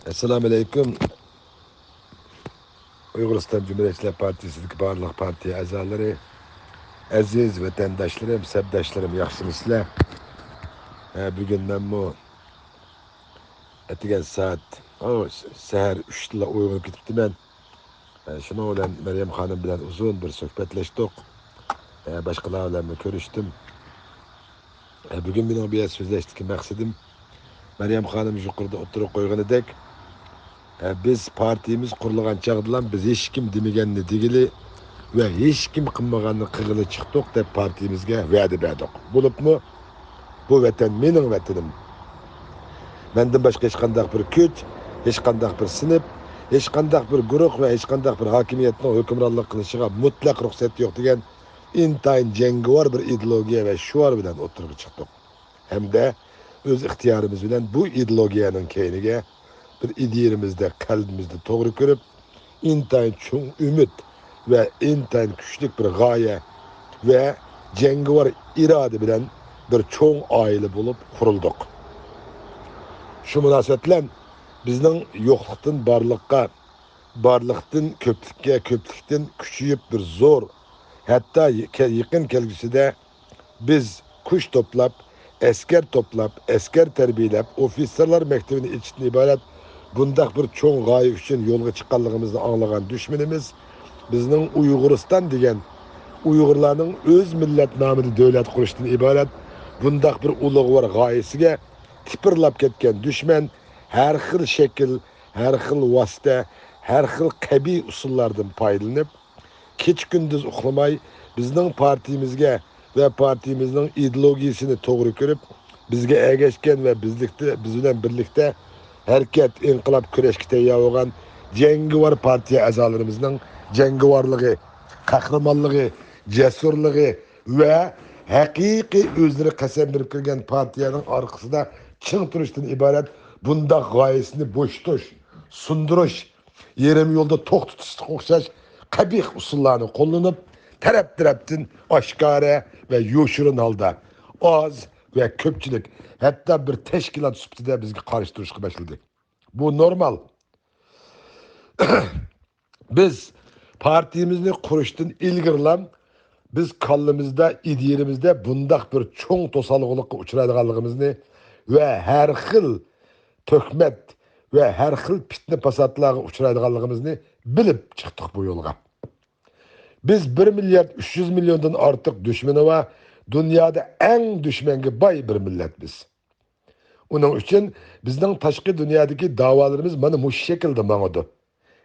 Assalamu alaikum. Uyg'uriston Cumhuriyetçiler Partisi'deki barliq partiya a'zolari, aziz vatandaşlarım, sabdoshlarim, yaxshimisizlar? Bugun men bu atigan soat sahar 3da uyg'onib ketibdiman. Shuning bilan Maryam xonim bilan uzun bir suhbatlashdik. Boshqalar bilan ko'rishdim. Bugun mening bu yerda so'zlashdagi maqsadim Maryam xonim yuqorida o'tirib qo'yganidek, biz partiyamiz qurilgan chog'dan biz hech kim demaganni degili ve hiç kim qilmaganni qilg'ili chiqdik deb partiyamizga va'da berdik. Bo'libmi, bu vatan mening vatanim. Mendan boshqa hech qanday bir kuch, hech qanday bir sinf, hech qanday bir guruh ve hech qanday bir hokimiyatning hukmronlik qilishiga mutlaq ruxsat yo'q degan intayin jangovar bir ideologiya ve shuar bilan o'tirib chiqdik. Hamda o'z ixtiyorimiz bilan bu ideologiyaning keyniga bir ideyamizda, qalbimizda to'g'ri ko'rib, intayin cho'ng umid ve intayin kuchli bir g'oya ve jangovar iroda bilan bir cho'ng oila bo'lib qurildik. Shu munosabat bilan bizning yo'qlikdan borliqqa, borliqdan ko'plikka, ko'plikdan kuchayib bir zo'r, hatto yaqin kelgusida biz kuch to'plab, askar tarbiyalab, ofitserlar maktabini ichishdan iborat bundaq bir cho'ng g'oya uchun yo'lga chiqqanligimizni anglagan dushmanimiz bizning Uyg'uriston degan Uyg'urlarning o'z millat nomida davlat qurishdan iborat bundaq bir ulug'vor g'oyasiga tipirlab ketgan dushman har xil shakl, har xil vosita, har xil qabiy usullardan foydalanib, kech kunduz uxlamay bizning partiyamizga ve partiyamizning ideologiyasini to'g'ri ko'rib, bizga ergashgan ve biz bilan birlikda harakat, inqilob kurashga tayyor bo'lgan jangovar partiya a'zolarimizning jangovarligi, qahramonligi, jasurligi ve haqiqiy o'zlari qasam berib kirgan partiyaning orqasida ching turishdan iborat bundaq g'oyasini bo'shtish, sundirish, yerim yo'lda to'q tutishga o'xshash qabih usullarni qo'llanib, taraf-tarafdan oshkora ve yoshirin holda oz ve ko'pchilik, hatta bir tashkilot sifatida bizga qarshi turishga boshladi. Bu normal. Biz partiyamizni qurishdan ilgirlam biz kallimizda, ideyamizda bundaq bir cho'ng to'salg'ulikqa uchraydiganligimizni ve her xil töhmet ve her xil fitne fasatlarga uchraydiganligimizni bilib chiqdik bu yo'lga. Biz 1 milyard 300 milyondan artık düşmanı ve dünyada en düşmanga boy bir millet biz. Onun için bizden taşkı dünyadaki davalarımız mana muş şekilde mağadı.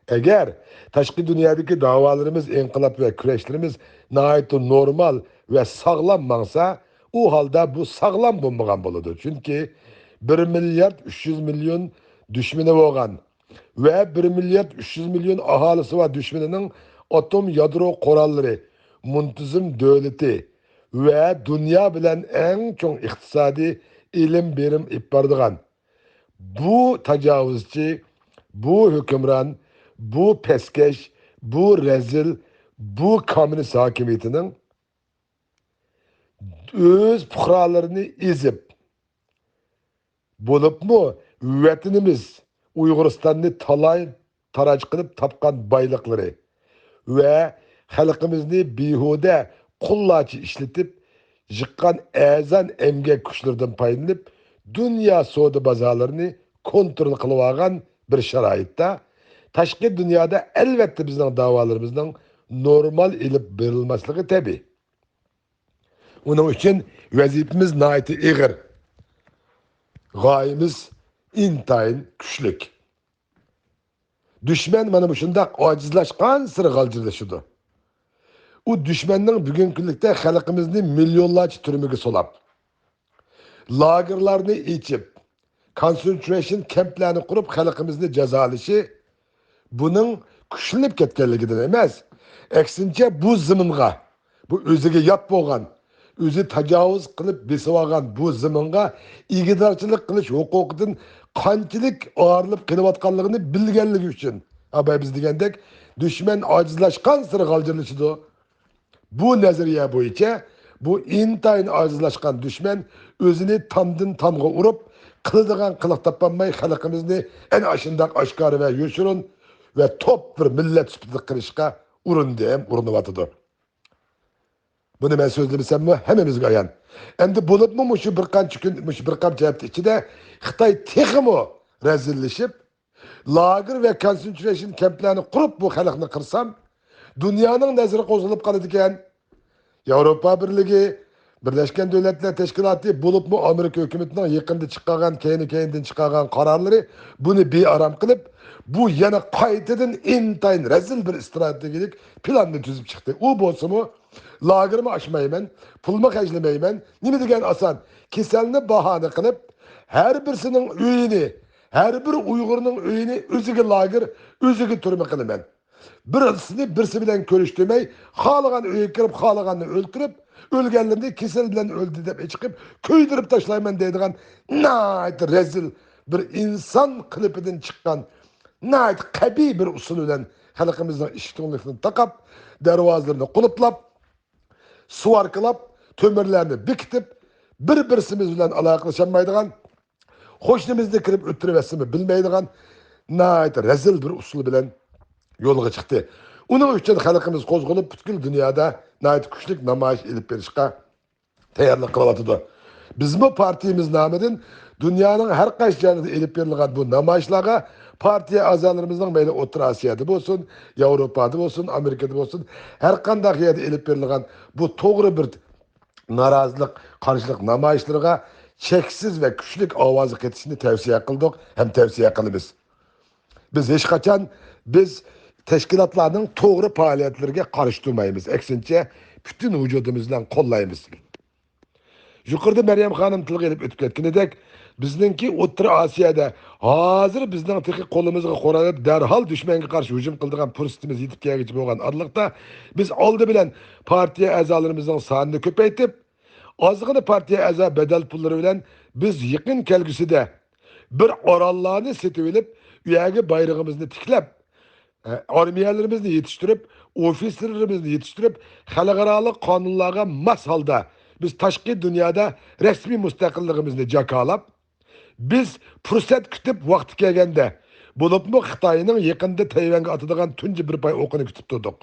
Eğer taşkı dünyadaki davalarımız, inkılap ve küreşlerimiz nahayet normal ve sağlam mağsa, o halde bu sağlam bulmagan boludu. Çünkü 1 milyard 300 milyon düşmanı olan ve 1 milyard 300 milyon ahalisi ve düşmanının atom yadro koralları, muntazam devleti ve dünya bilen en çok iktisadi ilim birim ipbardıgan. Bu tecavüzçi, bu hükümran, bu peskeş, bu rezil, bu komünist hakimiyetinin öz puhralarını izip, bulup mu vatanimiz Uyg'uriston'ni talay taraj qilib tapkan baylıkları ve halkımızı bihude qullachi işletip jiqqan azan emgek kuchlardan paylanib dünya savdo bozorlarini kontrol qilib olgan bir sharoitda tashqi dunyoda albatta bizning da'volarimizning normal ilib berilmasligi tabiiy. Onun için vazifamiz nihoyatda ig'ir. G'oyamiz intayin kuchlik. Düşman mana bu shundoq ojizlashgan siri g'aljirlashidi. U düşmanning bugungi kunlikda xalqimizni millionlarcha turmaga solab, lagerlarni ichib, concentration camplarni qurib xalqimizni jazolashi buning kuchlanib ketganligidan emas, aksincha bu ziminga, bu o'ziga yot bo'lgan, o'zi tajovuz qilib besib olgan bu ziminga igidorchilik qilish huquqidan qanchalik og'irlib kelayotganligini bilganligi uchun abay biz degandek düşman ojizlashgan siri g'aljirlashidi. Bu nazariya bo'yicha bu intayin ojizlashgan düşman o'zini tamdan tamga urib, qiladigan qiliq topolmay xalqimizni ana shundoq oshkora va yoshirin va top bir millat sifatida qilishga urindi ham urinyotidi. Buni men so'zlamasam hammamizga ayon. Endi bo'libmi shu bir qancha kun, shu bir qancha hafta ichida Xitoy texmo razillashib, lager ve concentration kamplarni qurib bu xalqni qirsam, dunyoning nazari qo'zg'alib qoladi ekan. Yevropa Birligi, Birleşken Devletler Teşkilatı bo'libmi Amerika hukumatining yaqinda chiqqan, keyindan chiqqan qarorlari buni bearam qilib, bu yana qaytadan intayin razil bir strategik planni tuzib chiqdi. U bo'lsa-mu lagerimi açmayman, pulmu xərcləməyman. Nima degan asan? Keselni bahane qilib, her birisinin uyini, her bir Uyg'urning uyini o'ziga lager, o'ziga turma qilaman. Birisi bilan ko'rishtirmay, xohlagan uyga kirib, xohlaganni o'ltirib, o'lganlarni kesel bilan o'ldi deb chiqib, ko'ydirib tashlayman deydigan nayt rezil bir inson klipidan chiqqan nayt qabiy bir usul bilan xalqimizning ishtonlikni taqab, darvozalarini quluplab, suvarkılab, tömürlerini bikitip, bir-birsimiz bilen alakalaşamaydıgan, hoşnumuzda kirip öttürüvesimi bilmeydigan, nayet rezil bir usul bilen yolga çıktı. Onun için halkımız kozgulup, bütün dünyada nayet güçlük namayiş edip berişka tayarlık kılatıdı. Biz bu partimiz namedin, dünyanın her kaç yerinde edip verilgen bu namayişlara, partiye azalarımızdan böyle Orta Asya'da olsun, Avrupa'da olsun, Amerika'da olsun, her kandak yerde edip verilgen bu doğru bir narazılık, karşılık namayişlerine çeksiz ve güçlük avazı ketişini tavsiye kıldık, hem tavsiye kılımız. Biz hiç kaçan, biz teşkilatlarının doğru faaliyetlerine karıştırmayımız. Eksince bütün vücudumuzdan kollayımız. Yukarıda Meryem Hanım tilga edip ötüp ketkinidek, bizninki Orta Asya'da hazır bizden teki kolumuzga qoralab derhal düşmenge karşı hücum kıldırgan fursatimiz yetip kelgichi bo'lgan adlıqta biz oldi bilen partiya a'zolarimizning sonini ko'paytib, ozgina partiya a'zo bedel pullari bilen biz yaqin kelgusida bir orollarni setib olib, uyaga bayrog'imizni tiklab, armiyalarimizni yetishtirib, ofislerimizni yetishtirib, xalqaro qonunlarga mos holda biz tashqi dunyoda rasmiy mustaqilligimizni jakolab, biz fursat kutib vaqti kelganda, bo'libmi Xitoyning yaqinda Tayvanga atadigan tunji bir pay o'qini kutib turdik.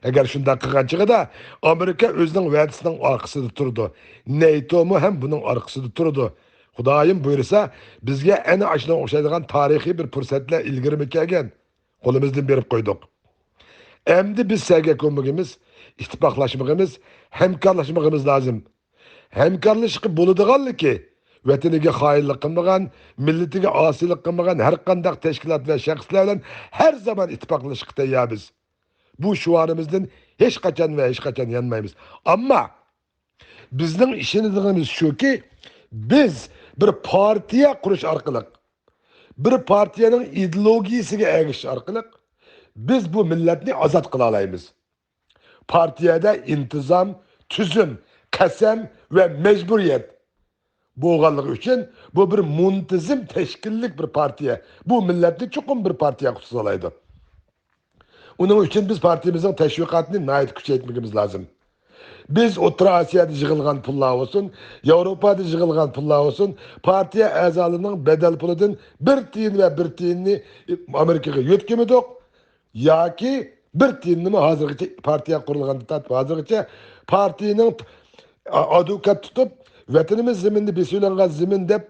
Agar shunday qilganchig'ida Amerika o'zining va'dasining orqasida turdi. NATO'mu ham buning orqasida turdi. Xudoyim buyursa, bizga ana ashuna o'xshaydigan tarixiy bir fursatlar ilgirmi kelgan. Qo'limizdan berib qo'ydik. Endi biz serga ko'migimiz, ittifoqlashmag'imiz, hamkorlashmag'imiz lozim. Hamkorlashib bo'ladiganligi vataniga xoinlik qilmagan, millatiga osiylik qilmagan har qanday tashkilot va shaxslar bilan har zaman ittifoqlashishga tayyormiz. Bu shuarimizdan hech qachon va hech qachon yanmaymiz. Ammo bizning ishimiz shuki, biz bir partiya qurish orqali, bir partiyaning ideologiyasiga ergashish orqali biz bu millatni ozod qila olamiz. Partiyada intizom, tuzum, qasam va majburiyat bo'lganligi uchun bu bir muntizim tashkillik bir partiya. Bu millatni chuqur bir partiya qilib olaydi. Uning uchun biz partiyamizning tashviqotini nayt kuchaytirmamiz lozim. Biz O'rta Osiyoda yig'ilgan pullar olsun, Yevropada yig'ilgan pullar olsun, partiya a'zolarining bedel pulidan 1 tiyin va 1 tiyinni Amerikaga yo'tkimidik yoki 1 tiyinni hozirgacha partiya qurilgandan tortib hozirgacha partiyaning advokat tutib vatanimiz ziminni besulangan zimin deb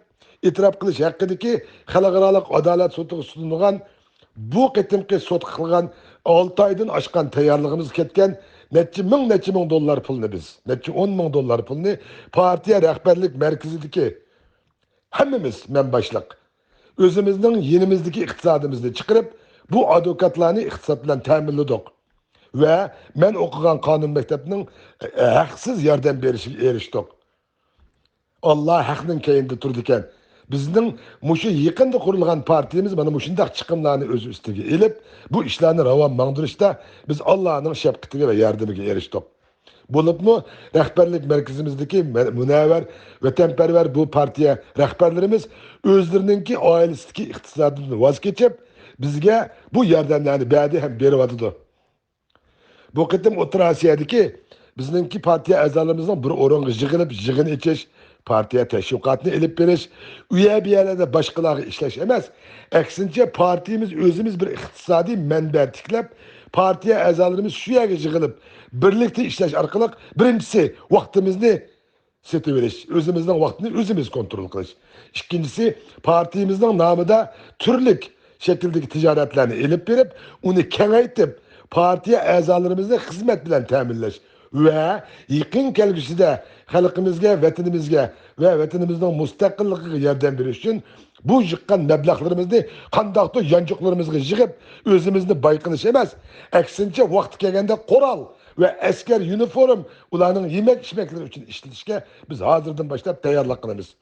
e'tirof qilish haqidagi xalqaro adolat sudi sunilgan bu qitimqi sud qilgan 6 oydan oshgan tayyorligimiz ketgan necha ming dollar pulni biz, necha 10 ming dollar pulni partiya rahbarlik markazidagi hammamiz men boshliq o'zimizning yenimizdagi iqtisodimizni chiqarib bu advokatlarni iqtisod bilan ta'minladik va men o'qigan qonun maktabining haqsiz yordam berishiga erishdik. Allah haqning keyinde turdi ekan. Bizning mushu yaqinda qurilgan partiyamiz mana mushundaq chiqimlarni o'z ustiga elib, bu ishlarni ravon mangdirishda biz Allohning shafqatiga va yordamiga erishdik. Bo'libmi rahbarlik markazimizdagi munavvar vatanparvar bu partiya rahbarlarimiz o'zlariningki oilasidagi iqtisodidan voz kechib, bizga bu yordamlarni berdi ham beryapti. Bu qitim O'rta Osiyodagi bizningki partiya a'zolarimizning bir o'ringa yig'ilib, yig'in ichish partiya teşvikatını elip beriş, üye bir yerlerde başkaları işleş emez. Eksince partimiz özümüz bir iktisadi menber tiklep, partiye azalarımız şu yerge yığılıp, birlikte işleş arkalık, birincisi vaktimizni setiveriş, özümüzden vaktini özümüz kontrol kılış. İkincisi partimizden namıda türlük şekildeki ticaretlerini elip verip, onu kengaytip, partiye azalarımızda hizmet bilen teminleş. Ve yakın kelgüsüde halkımızga, vatanimizga ve vatanimizden müstakilliğine yardım veriş için bu yıkkan meblağlarımızı kandakta yancıklarımızga yığıp özümüzni bayqınış emez. Eksince vakti kelgende koral ve asker uniform ularning yemek içmekleri için işletişke biz hazırdan başlap tayyorlik qilamiz.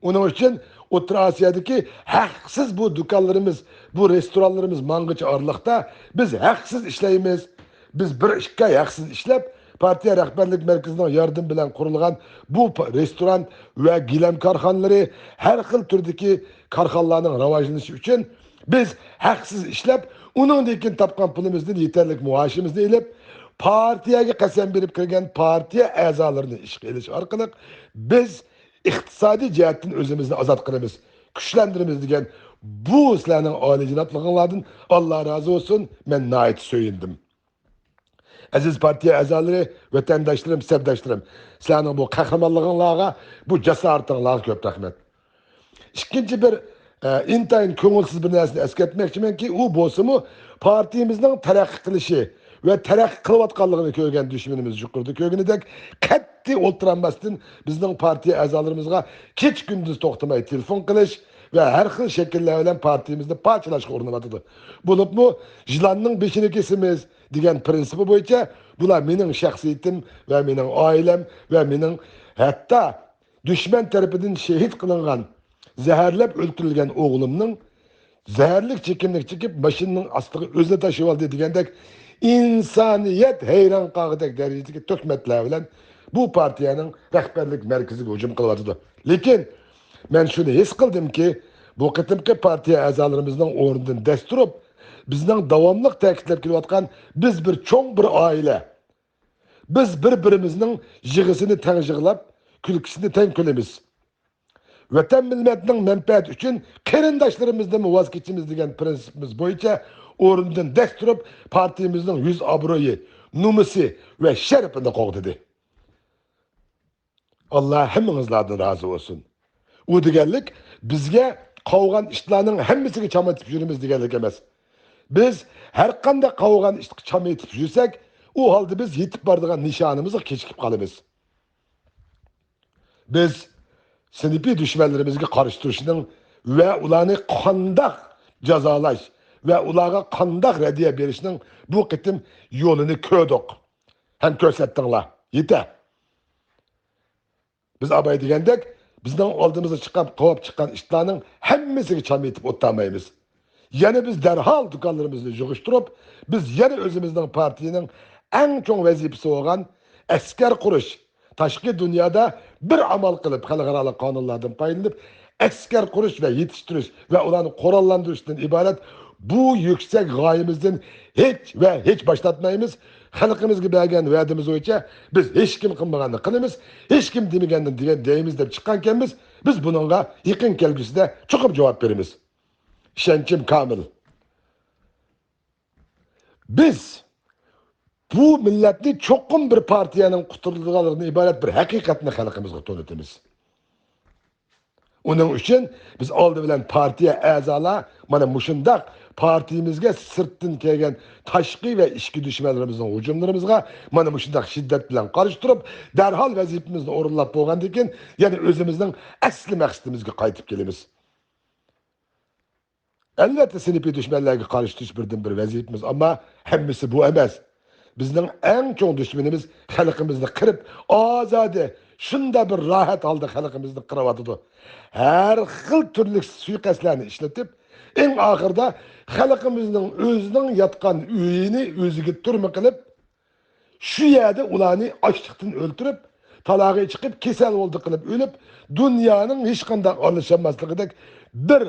Onun için O'rta Asiyodagi haksız bu dükkanlarımız, bu restoranlarımız mangıcı arlıqda biz haksız işleyimiz. Biz bir işke haksız işlep partiya rahbarlik merkezinden yardım bilen kurulgan bu restoran ve gilam karxanaları her xil türdeki karxanalarning rivojlanishi için biz haksız işlep uningdan tapgan pulimizni yeterlik muoshimizni elib partiyaga qasam berib kirgan partiya a'zolarini ishga elish orqali biz iqtisodiy jihatdan o'zimizni ozod qilamiz, kuchlantiramiz degan bu sizlarning oliyjanobliginglardan Alloh rozi bo'lsin. Men nihoyat so'yindim. Aziz partiya a'zolari, vatandoshlarım, sevdoshlarım, sizlarning bu qahramonliginglarga, bu jasoratinglarga ko'p rahmat. İkinci bir intayin ko'ngilsiz bir narsani eskartmoqchimanki, u bo'lsa-mu partiyamizning taraqqiy qilishi ve terakki kılıvatkanlığını köygen düşmanımız yukarıda köygünüdek qat'i o'ltiranmasdan bizning partiya a'zolarimizga kech gündüz to'xtamay telefon qilish ve her xil shakllar bilan partiyamizni parchalashga urinayotir. Bo'libmi jilonning beshini kesimiz degan prinsipi bo'yicha bular mening shaxsiyatim ve mening oilam ve mening hatto dushman tarafidan shahid qilingan, zaharlab o'ldirilgan o'g'limning zaharlik chekimlik chekib mashinaning ostiga o'zi tashib oldi degandek insaniyet heyran qağıdak derecedeki tökmetler bilen bu partiyanın rehberlik merkeziga hücum kılıvatıdı. Lekin ben şunu his kıldım ki bu kıtımki partiya a'zolarimizning o'rnidan dast turib bizning davomli ta'kidlab kelayotgan biz bir cho'ng bir oila. Biz bir-birimizning yig'isini teng yig'lab, kulkisini teng kulamiz. Vatan milletning menfaati uchun qarindoshlarimizni voz kechimiz degan prinsipimiz bo'yicha o'rnidan dast turib partiyamizning yuz obro'yi, nomusi ve sharafini qo'g'didi. Alloh hammangizlardan rozi bo'lsin. U deganlik bizga qolgan ishlarning hammasiga chamatib yurimiz deganlik emas. Biz har qanday qolgan ishni chamatib yursak, u holda biz yetib boradigan nishonimizga kechikib qolamiz. Biz sinipi düşmanlarimizga qarshi turishning ve ularni qandoq jazolash ve ularga qandoq radiya berishning bu qitim yo'lini ko'rdik. Hem ko'rsatdinglar. Yeta. Biz abay degandek bizning oldimizga chiqqan, qovab chiqqan ishlarning hammasiga chamaytib o'tmaymiz. Yana biz darhol do'konlarimizni yig'ishtirib, biz yana o'zimizning partiyaning eng cho'ng vazifasi bo'lgan askar qurish, tashqi dunyoda bir amal qilib xalqaro qonunlardan foydalanib askar qurish ve yetiştirish ve ularni qurollantirishdan iborat bu yüksek g'oyamizdan hiç başlatmaymiz. Xalqimizga bergan va'damiz bo'yicha biz hech kim qilmaganini qilamiz, hech kim demaganini deymiz deb chiqqankanmiz, biz buningga yaqin kelgusida chuqur javob beramiz. İşençim kamil. Biz bu milletni cho'qim bir partiyanın qutulduğundan ibaret bir haqiqatni xalqimizga to'nitamiz. Onun için biz oldi bilan partiya a'zolar mana mushundaq partiyamizga sirtdan kelgan tashqi ve ichki dushmanlarimizning hujumlarimizga mana mushundaq shiddat bilan qarshi turib, darhol vazifamizni o'rinlab bo'lgandan keyin yana o'zimizning asli maqsadimizga qaytib kelamiz. Elbette sinipi düşmanlarga qarshi turish birdan bir vazifamiz, ammo hammasi bu emas. Bizning eng cho'ng dushmanimiz xalqimizni qirib, ozodi shunda bir rahat holda xalqimizni qirib her xil turli suiqasdlarni ishlatib, eng oxirida xalqimizning o'zining yotgan uyini o'ziga turma qilib, shu yerda ularni ochliqdan o'ltirib, talog'i chiqib, kasal bo'ldi qilib o'lib, dunyoning hech qanday alışamasligidek bir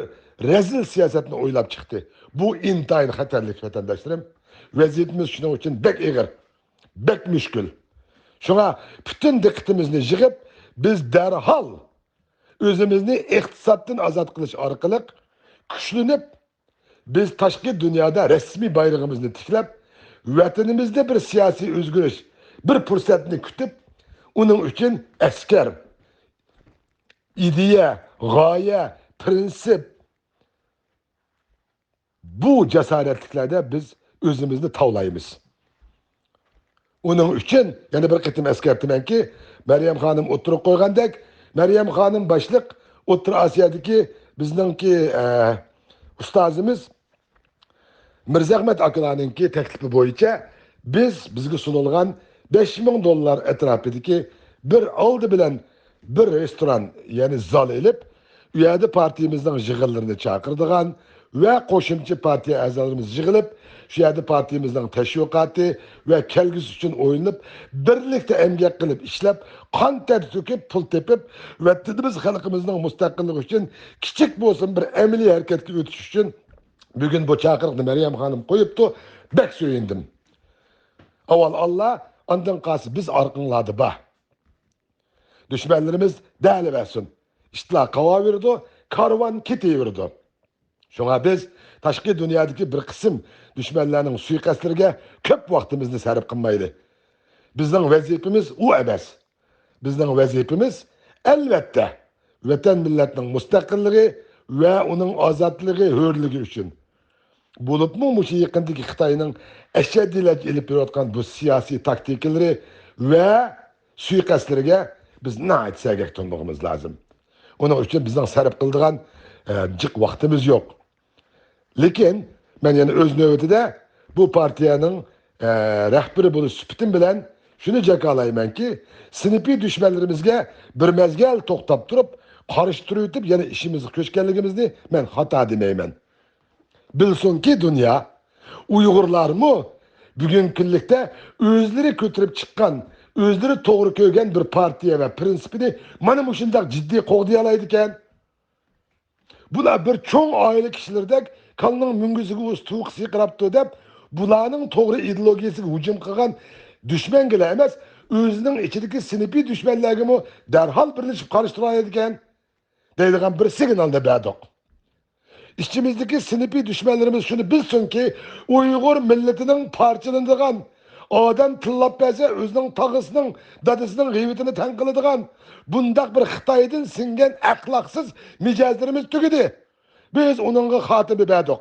rezil siyosatni o'ylab chiqdi. Bu intayin xatarlik vatandoshlarım. Vaziyetimiz shuning uchun bek ig'ir, bek mushkul. Şuna bütün dikkatimizni yığıp biz derhal özümüzni iqtisoddan ozod qilish orqali kuchlanib, biz tashqi dunyoda rasmiy bayrog'imizni tiklab, vatanimizda bir siyosiy o'zgarish, bir fursatni kutib, uning uchun askar, ideya, g'oya, prinsip bu jasoratliklarda biz o'zimizni tavlaymiz. Onun için yani bir qitim eskertimenki Meryem Hanım oturup koygandek Meryem Hanım başlık Otur Asya'daki bizdeki ustazımız Mirzahmet Akılan'ınki teklifi boyunca bizge sunulgan $5.000 etrafındaki bir aldı bilen bir restoran yani zal elip üyede partimizden jığıllarını çakırdıgan ve qo'shimcha partiya a'zolarimiz yig'ilib shu yerda partiyamizning tashviqoti va kelgusi uchun o'ylanib birlikda emgak qilib ishlab qon ter to'kib pul tepib vatanimiz xalqimizning mustaqilligi uchun kichik bo'lsin bir amaliy harakatga o'tish uchun bugun bu chaqiriqni Meryem Hanım qo'yibdi. Bek so'yindim. Avval Allah ondan qasi biz orqinladi ba. Düşmanlarımız değerli versin. İşte kavavirdi, karvan ketivirdi. Şuna biz tashqi dunyodagi bir qism dushmanlarning suiqastlariga ko'p vaqtimizni sarf qilmaydi. Bizning vazifamiz u emas. Bizning vazifamiz albatta vatan millatning mustaqilligi va uning ozodligi, hurligi uchun. Bo'libmi mushu yaqindagi Xitoyning ashaddiylab ilib berayotgan bu siyosiy taktikalari va suiqastlariga biz nəhayət səgək tutmağımız lazım. Onun üçün bizden sarf qıldıgan cıq vaxtımız yox. Lekin ben yani öz növbətində bu partiyanın rəhbəri buluş süpitim bilen şunu cakalayman ki, sinipi düşmanlarımızga bir mezgel toxtab turib, qarıştırıyıp yani işimizi köşkənligimizni ben hata demeymen. Bilsin ki dünya Uygurlar mı bugün küllikte özleri kötürüp çıkan özleri doğru köygen bir partiye ve prinsipini mana muşundak ciddi qoğdayalaydıken bular bir çoğun aile kişilerdek kanının müngüzüge uz tuğuk siqiraptı dep bularning doğru ideologiyasiga hücum qilgan düşman gile emas özünün içindeki sinipi düşmanlarını derhal birleşip karıştıralaydıken deydigan bir signalda berdik. İçimizdeki sinipi düşmanlarımız şunu bilsin ki Uygur milletinin parçalandıgan adam tillap bəsə özünün tağısının, dadısının gıybetini tənkılıdığan bundak bir Xitaydan singen əxlaqsız micazlarımız tüküdü. Biz onunla xatibı bədik.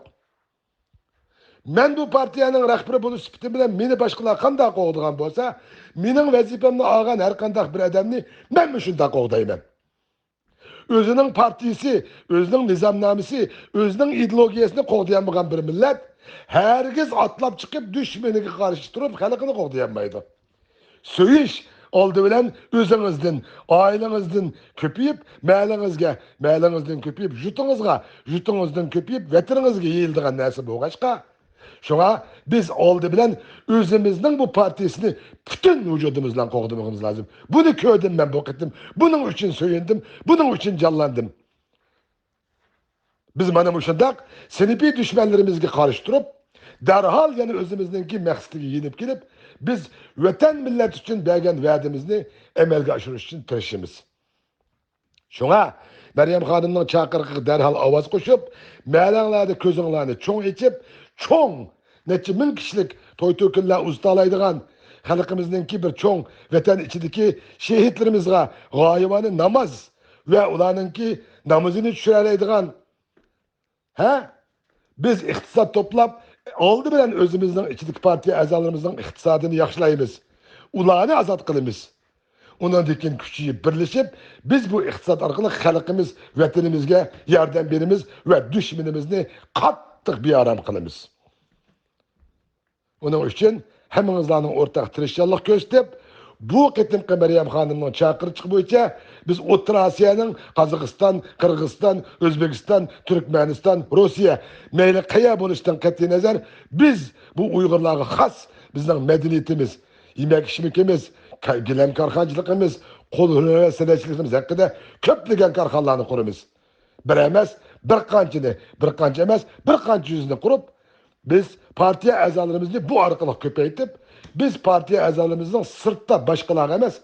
Ben bu partiyanın rəhbəri buluş süpütü bilen meni başqalar qandaq qoğduğan bolsa, menin vəzifəmni ağan hər qandaq bir adamni ben mi şunda qoğdayım? Özünün partisi, özünün nizamnamesi, özünün ideologiyasını qoğdayanmayan bir millet herkes atlap çıkıp düşmanına karşı durup halkını qoğdayanmaydı. Söyüş oldu bilen özünüzden, ailenizden köpeyip, məhəllənizden köpeyip, jutunuzdan köpeyip, vətərinizge yeyildiğen nəsi bu qaşqa. Şuna biz oldu bilen özümüzden bu partisini bütün vücudumuzla qoğdamamız lazım. Bunu köydüm ben bu qıtım, bunun için söyündim, bunun için canlandım. Biz mana muşundak sinipi düşmanlarımızga qarıştırıp, derhal yani özümüzdeki məqsədiga yenip gelip, biz vatan millet için bergen vədimizni əməlgə aşırış için tirişimiz. Şuna Meryem Hanım'ın çakırıqı derhal avaz koşup, məhəllələrdə közünlərini çoğ içip, çoğ, neçə min kişilik toy tökünlər ustalaydıgan, xalqımızdaki bir çoğ vatan içindeki şehitlerimizga gayivani namaz ve ularınki namazını düşürələydigan, biz iqtisad toplap, oldu bilen özümüzden içindeki partiya a'zolarımızın iqtisadını yaxşılayımız. Ularni azad qilamiz. Ondan dikin küçüyüp birleşip, biz bu iqtisad arqılı xalqimiz, vatanimizga yardım berimiz ve düşmanimizni qattiq bearam qilamiz. Onun için hemimizlarning ortak tirishchanlik ko'rsatib, bu qitimqi Meryem Hanım'ın chaqiriqi bo'yicha biz O'rta Osiyoning Qozog'iston, Qirg'iziston, O'zbekiston, Turkmaniston, Rossiya mayli qaya bo'lishidan qat'iy nazar biz bu Uyg'urlarga xos bizning madaniyatimiz, yemak ishimimiz, gilam korxonchiligimiz, qo'l hunari va san'atchiligimiz haqida ko'plagan korxonalarni quramiz. Bir emas, bir qancha emas, bir qancha yuzini qurib, biz partiya a'zolarimizni bu orqali ko'paytib, biz partiya a'zolarimizning sirtda boshqalar emas,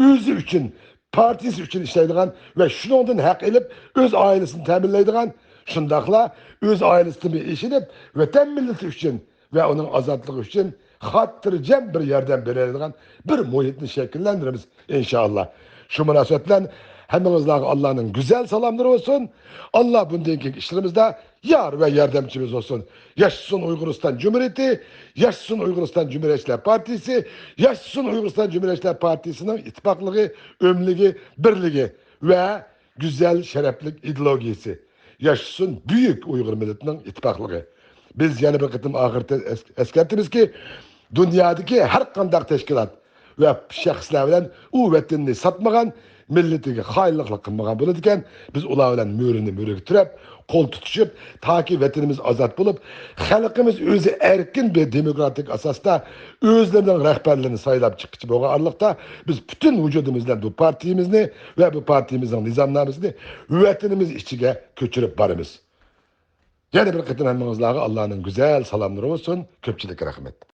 o'zi uchun partisi üçün işləydigan və şunundan haq elib öz ailəsini təminləydigan, şundaqla öz ailəsini eşinib vətən milleti üçün və onun azadlığı üçün xatırcəm bir yerdən verildiğin bir muhitini şekillendiririz inşallah. Şu münasibetle hemimizle Allah'ın güzel salamları olsun. Allah bundaki işlerimizde yar ve yardımcımız olsun. Yaşasın Uyguristan Cumhuriyeti, yaşasın Uyguristan Cumhuriyetçiler Partisi, yaşasın Uyguristan Cumhuriyetçiler Partisi'nin ittifaklığı, ömlüğü, birliği ve güzel şereflik ideolojisi. Yaşasın büyük Uygur milletinin ittifaklığı. Biz yani bir kıtım ahirete eskertimiz ki dünyadaki her kandak teşkilat ve şahslar bilen o vatanını satmagan, milletine hayırlıkla kılmagan bulurken biz ular bilen müürünü türep, kol tutuşup ta ki vatanımız azat bulup halkımız özü erkin bir demokratik asasta özlerinin rehberlerini sayılap çıkıcı bu arlıkta biz bütün vücudumuzdan bu partimizni ve bu partimizin nizamlarımızı vatanımız içine köçürüp varımız. Yani bir kıtın hemimizlağı Allah'ın güzel salamları olsun. Köpçülük rahmet.